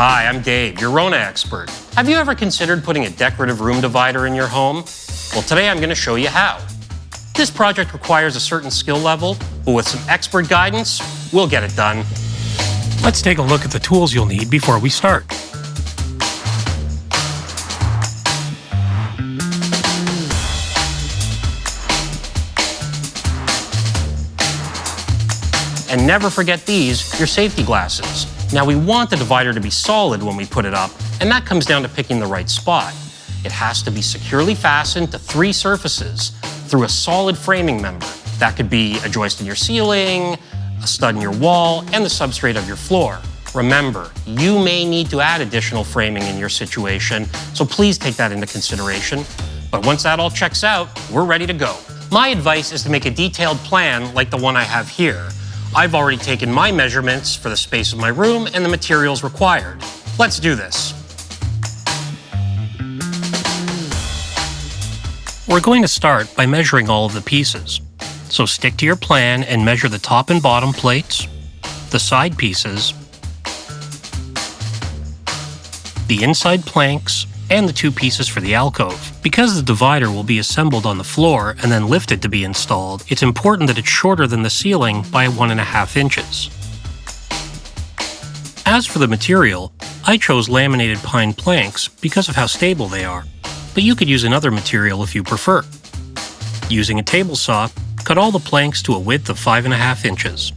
Hi, I'm Dave, your RONA expert. Have you ever considered putting a decorative room divider in your home? Well, today I'm going to show you how. This project requires a certain skill level, but with some expert guidance, we'll get it done. Let's take a look at the tools you'll need before we start. And never forget these, your safety glasses. Now we want the divider to be solid when we put it up, and that comes down to picking the right spot. It has to be securely fastened to 3 surfaces through a solid framing member. That could be a joist in your ceiling, a stud in your wall, and the substrate of your floor. Remember, you may need to add additional framing in your situation, so please take that into consideration. But once that all checks out, we're ready to go. My advice is to make a detailed plan like the one I have here. I've already taken my measurements for the space of my room and the materials required. Let's do this. We're going to start by measuring all of the pieces. So stick to your plan and measure the top and bottom plates, the side pieces, the inside planks, and the 2 pieces for the alcove. Because the divider will be assembled on the floor and then lifted to be installed, it's important that it's shorter than the ceiling by 1.5 inches. As for the material, I chose laminated pine planks because of how stable they are, but you could use another material if you prefer. Using a table saw, cut all the planks to a width of 5.5 inches.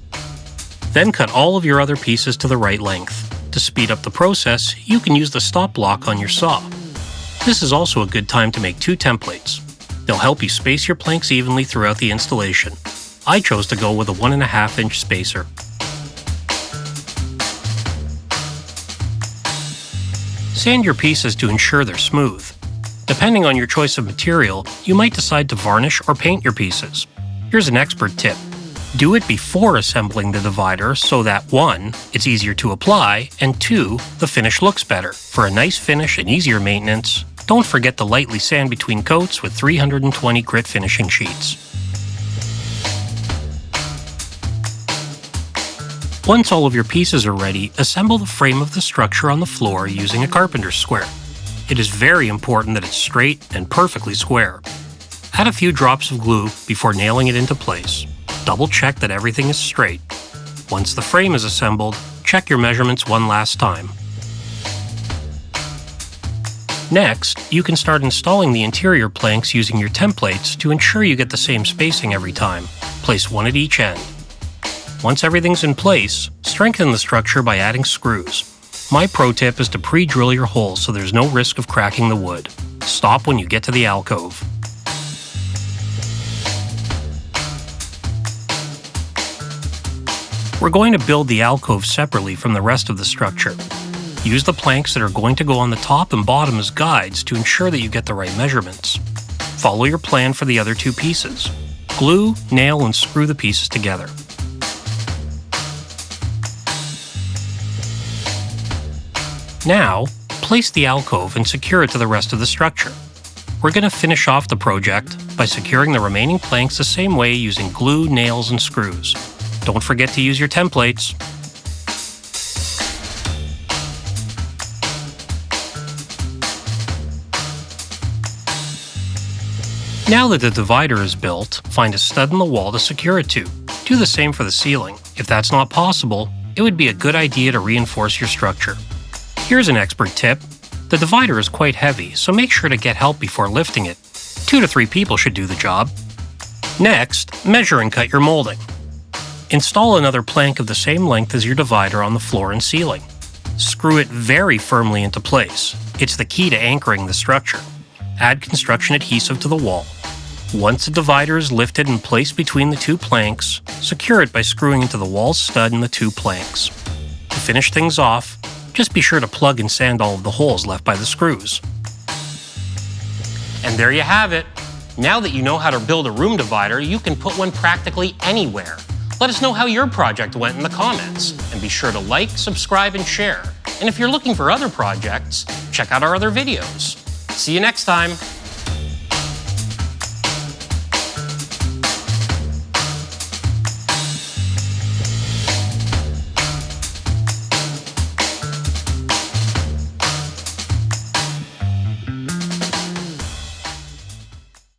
Then cut all of your other pieces to the right length. To speed up the process, you can use the stop block on your saw. This is also a good time to make 2 templates. They'll help you space your planks evenly throughout the installation. I chose to go with a 1.5 inch spacer. Sand your pieces to ensure they're smooth. Depending on your choice of material, you might decide to varnish or paint your pieces. Here's an expert tip. Do it before assembling the divider so that 1, it's easier to apply, and 2, the finish looks better. For a nice finish and easier maintenance, don't forget to lightly sand between coats with 320 grit finishing sheets. Once all of your pieces are ready, assemble the frame of the structure on the floor using a carpenter's square. It is very important that it's straight and perfectly square. Add a few drops of glue before nailing it into place. Double check that everything is straight. Once the frame is assembled, check your measurements one last time. Next, you can start installing the interior planks using your templates to ensure you get the same spacing every time. Place 1 at each end. Once everything's in place, strengthen the structure by adding screws. My pro tip is to pre-drill your holes so there's no risk of cracking the wood. Stop when you get to the alcove. We're going to build the alcove separately from the rest of the structure. Use the planks that are going to go on the top and bottom as guides to ensure that you get the right measurements. Follow your plan for the other 2 pieces. Glue, nail, and screw the pieces together. Now, place the alcove and secure it to the rest of the structure. We're going to finish off the project by securing the remaining planks the same way using glue, nails, and screws. Don't forget to use your templates. Now that the divider is built, find a stud in the wall to secure it to. Do the same for the ceiling. If that's not possible, it would be a good idea to reinforce your structure. Here's an expert tip. The divider is quite heavy, so make sure to get help before lifting it. 2 to 3 people should do the job. Next, measure and cut your molding. Install another plank of the same length as your divider on the floor and ceiling. Screw it very firmly into place. It's the key to anchoring the structure. Add construction adhesive to the wall. Once the divider is lifted and placed between the 2 planks, secure it by screwing into the wall stud in the 2 planks. To finish things off, just be sure to plug and sand all of the holes left by the screws. And there you have it. Now that you know how to build a room divider, you can put one practically anywhere. Let us know how your project went in the comments, and be sure to like, subscribe, and share. And if you're looking for other projects, check out our other videos. See you next time.